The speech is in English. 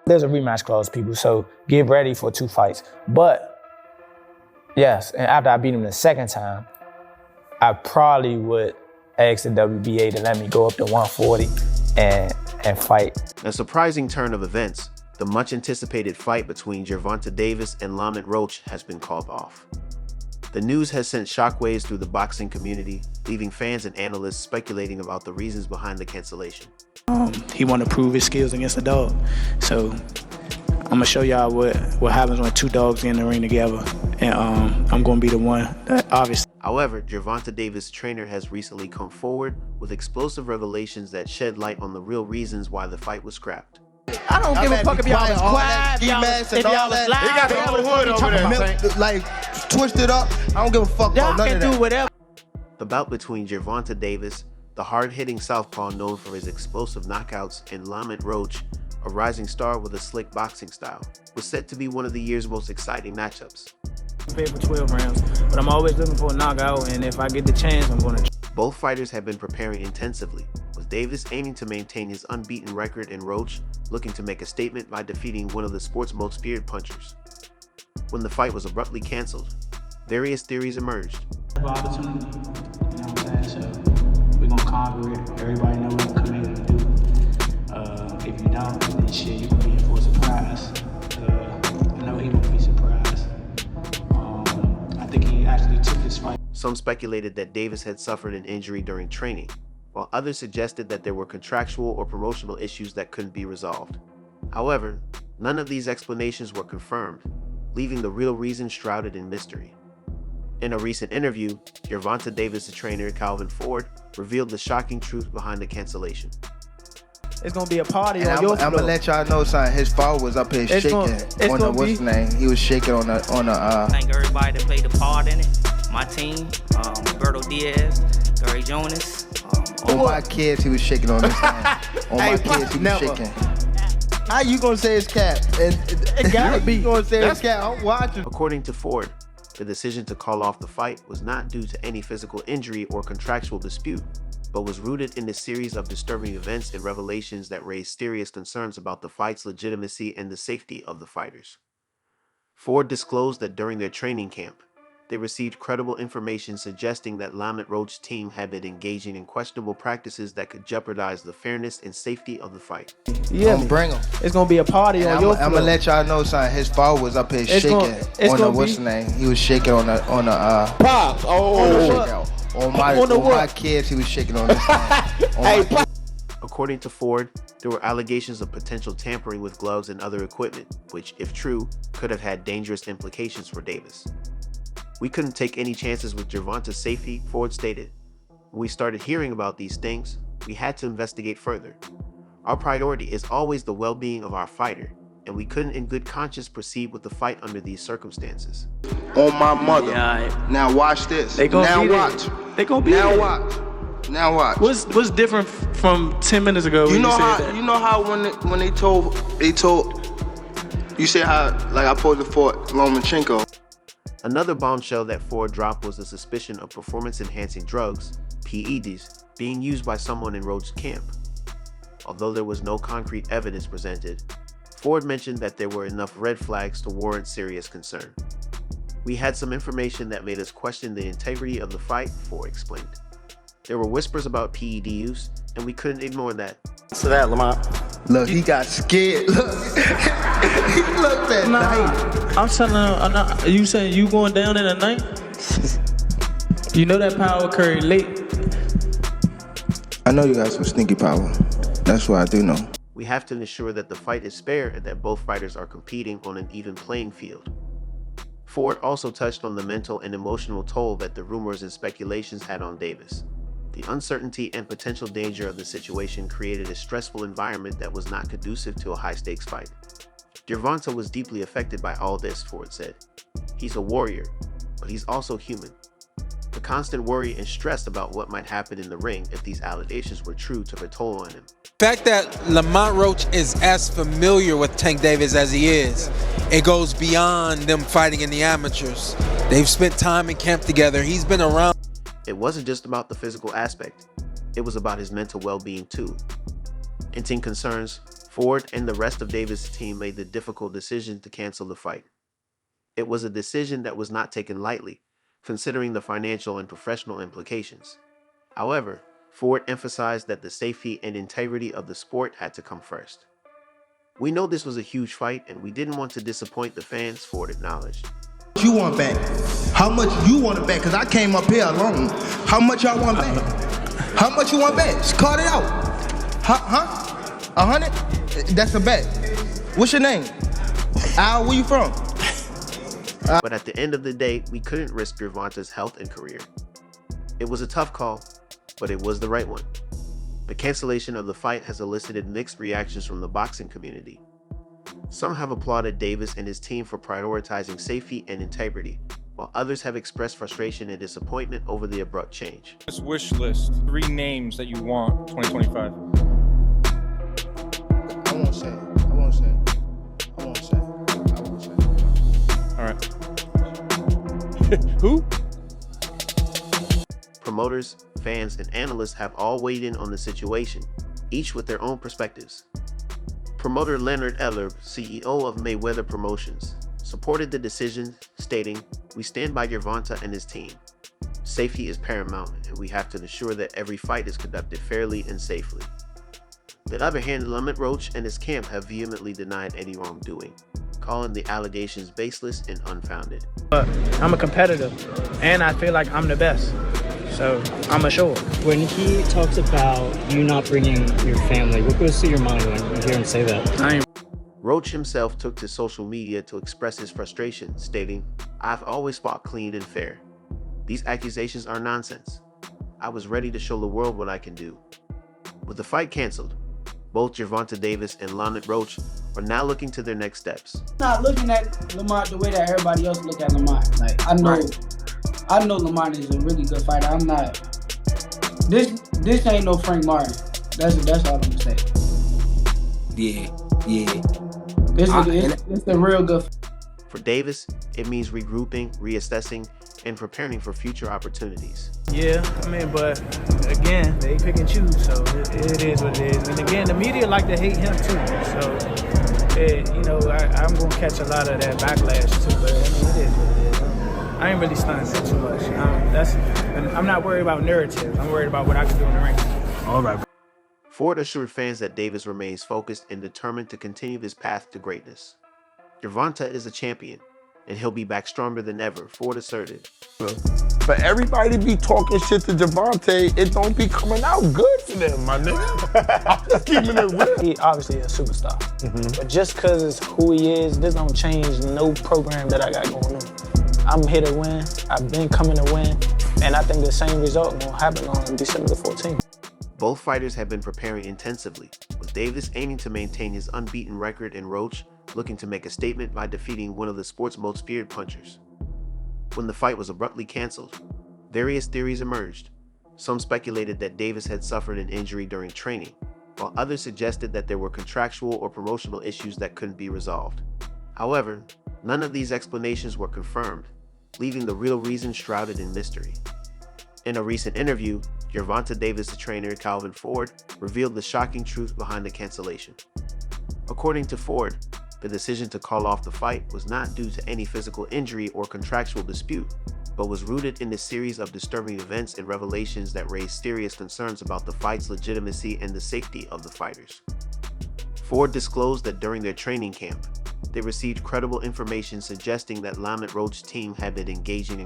There's a rematch clause, people, so get ready for 2 fights. But, yes, and after I beat him the second time, I probably would ask the WBA to let me go up to 140 and fight. A surprising turn of events, the much-anticipated fight between Gervonta Davis and Lamont Roach has been called off. The news has sent shockwaves through the boxing community, leaving fans and analysts speculating about the reasons behind the cancellation. He wanted to prove his skills against a dog. So I'm going to show y'all what happens when 2 dogs get in the ring together. And I'm going to be the one that obviously. However, Gervonta Davis' trainer has recently come forward with explosive revelations that shed light on the real reasons why the fight was scrapped. I don't give a fuck if y'all was quiet, if y'all was loud. He got the whole hood over there. Like, twisted up. I don't give a fuck about none of that. Y'all can do whatever. The bout between Gervonta Davis, the hard-hitting southpaw known for his explosive knockouts, and Lamont Roach, a rising star with a slick boxing style, was set to be one of the year's most exciting matchups. I'm paid for 12 rounds, but I'm always looking for a knockout, and if I get the chance, I'm going to. Both fighters have been preparing intensively, with Davis aiming to maintain his unbeaten record and Roach looking to make a statement by defeating one of the sport's most feared punchers. When the fight was abruptly canceled, various theories emerged. Opportunity, you know what I'm saying? So we're gonna conquer it. Everybody know what I'm committed to do. If you don't, then shit, you're gonna be in for a surprise. I know he won't be surprised. I think he actually took this fight. Some speculated that Davis had suffered an injury during training, while others suggested that there were contractual or promotional issues that couldn't be resolved. However, none of these explanations were confirmed, leaving the real reason shrouded in mystery. In a recent interview, Gervonta Davis' trainer Calvin Ford revealed the shocking truth behind the cancellation. It's gonna be a party and on your floor. I'm gonna let y'all know, son. His father was up here shaking on the what's his name? He was shaking on the. Thank everybody that played a part in it. My team, Roberto Diaz, Gary Jonas. On my kids, he was shaking on this thing. On my kids, he was shaking. How you gonna say his cat? And gotta be gonna say his cat. I'm watching. According to Ford, the decision to call off the fight was not due to any physical injury or contractual dispute, but was rooted in a series of disturbing events and revelations that raised serious concerns about the fight's legitimacy and the safety of the fighters. Ford disclosed that during their training camp, they received credible information suggesting that Lamont Roach's team had been engaging in questionable practices that could jeopardize the fairness and safety of the fight. Yeah, bring him. It's gonna be a party on your floor. I'm gonna let y'all know, son. His father was up here shaking on the what's his name? He was shaking on the Pops. On my kids, he was shaking on this thing. According to Ford, there were allegations of potential tampering with gloves and other equipment, which, if true, could have had dangerous implications for Davis. We couldn't take any chances with Gervonta's safety, Ford stated. When we started hearing about these things, we had to investigate further. Our priority is always the well-being of our fighter, and we couldn't in good conscience proceed with the fight under these circumstances. On my mother. Yeah, now watch this. They gonna now be watch. There. They gonna be now there. watch. Now watch. What's different from 10 minutes ago? You know how when they told you said how like I posed for Lomachenko. Another bombshell that Ford dropped was the suspicion of performance-enhancing drugs, PEDs, being used by someone in Roach's camp. Although there was no concrete evidence presented, Ford mentioned that there were enough red flags to warrant serious concern. We had some information that made us question the integrity of the fight, Ford explained. There were whispers about PED use, and we couldn't ignore that. So that, Lamont. Look, he got scared. Look. He looked at night. I'm telling him, you saying you going down in the night? You know that power carry late. I know you got some sneaky power. That's what I do know. We have to ensure that the fight is fair and that both fighters are competing on an even playing field. Ford also touched on the mental and emotional toll that the rumors and speculations had on Davis. The uncertainty and potential danger of the situation created a stressful environment that was not conducive to a high-stakes fight. Gervonta was deeply affected by all this, Ford said. He's a warrior, but he's also human. The constant worry and stress about what might happen in the ring if these allegations were true took a toll on him. The fact that Lamont Roach is as familiar with Tank Davis as he is, it goes beyond them fighting in the amateurs. They've spent time in camp together. He's been around. It wasn't just about the physical aspect. It was about his mental well-being too. Hinting concerns, Ford and the rest of Davis' team made the difficult decision to cancel the fight. It was a decision that was not taken lightly, considering the financial and professional implications. However, Ford emphasized that the safety and integrity of the sport had to come first. "We know this was a huge fight and we didn't want to disappoint the fans," Ford acknowledged. You want back? How much you want it back? Because I came up here alone. How much y'all want back? How much you want back? Just call it out. Huh? 100? That's a bet. What's your name? Al, where you from? But at the end of the day, we couldn't risk Gervonta's health and career. It was a tough call, but it was the right one. The cancellation of the fight has elicited mixed reactions from the boxing community. Some have applauded Davis and his team for prioritizing safety and integrity, while others have expressed frustration and disappointment over the abrupt change. This wish list, 3 names that you want 2025. I won't say. All right. Who? Promoters, fans, and analysts have all weighed in on the situation, each with their own perspectives. Promoter Leonard Eller, CEO of Mayweather Promotions, supported the decision, stating, "We stand by Gervonta and his team. Safety is paramount, and we have to ensure that every fight is conducted fairly and safely." On the other hand, Lamont Roach and his camp have vehemently denied any wrongdoing, calling the allegations baseless and unfounded. But I'm a competitor, and I feel like I'm the best, so I'm assured. When he talks about you not bringing your family, what goes through your mind when you hear him say that? Roach himself took to social media to express his frustration, stating, "I've always fought clean and fair. These accusations are nonsense. I was ready to show the world what I can do." With the fight canceled, both Gervonta Davis and Lamont Roach are now looking to their next steps. Not looking at Lamont the way that everybody else look at Lamont. Like I know Lamont is a really good fighter. I'm not. This ain't no Frank Martin. That's all I'm gonna say. Yeah. It's a real good. For Davis, it means regrouping, reassessing, and preparing for future opportunities. Yeah, I mean, but again, they pick and choose, so it is what it is. And again, the media like to hate him too, so I'm gonna catch a lot of that backlash too. But I mean, it is what it is. I ain't really stunned too much. I'm not worried about narratives. I'm worried about what I can do in the ring. All right. Ford assured fans that Davis remains focused and determined to continue his path to greatness. Gervonta is a champion, and he'll be back stronger than ever, Ford asserted. For everybody to be talking shit to Gervonta, it don't be coming out good for them, my nigga. I'm just keeping it real. He obviously a superstar, but just because it's who he is, this don't change no program that I got going on. I'm here to win. I've been coming to win, and I think the same result will happen on December the 14th. Both fighters have been preparing intensively, with Davis aiming to maintain his unbeaten record and Roach looking to make a statement by defeating one of the sport's most feared punchers. When the fight was abruptly canceled, various theories emerged. Some speculated that Davis had suffered an injury during training, while others suggested that there were contractual or promotional issues that couldn't be resolved. However, none of these explanations were confirmed, leaving the real reason shrouded in mystery. In a recent interview, Gervonta Davis' trainer Calvin Ford revealed the shocking truth behind the cancellation. According to Ford, the decision to call off the fight was not due to any physical injury or contractual dispute, but was rooted in a series of disturbing events and revelations that raised serious concerns about the fight's legitimacy and the safety of the fighters. Ford disclosed that during their training camp, they received credible information suggesting that Lamont Roach's team had been engaging in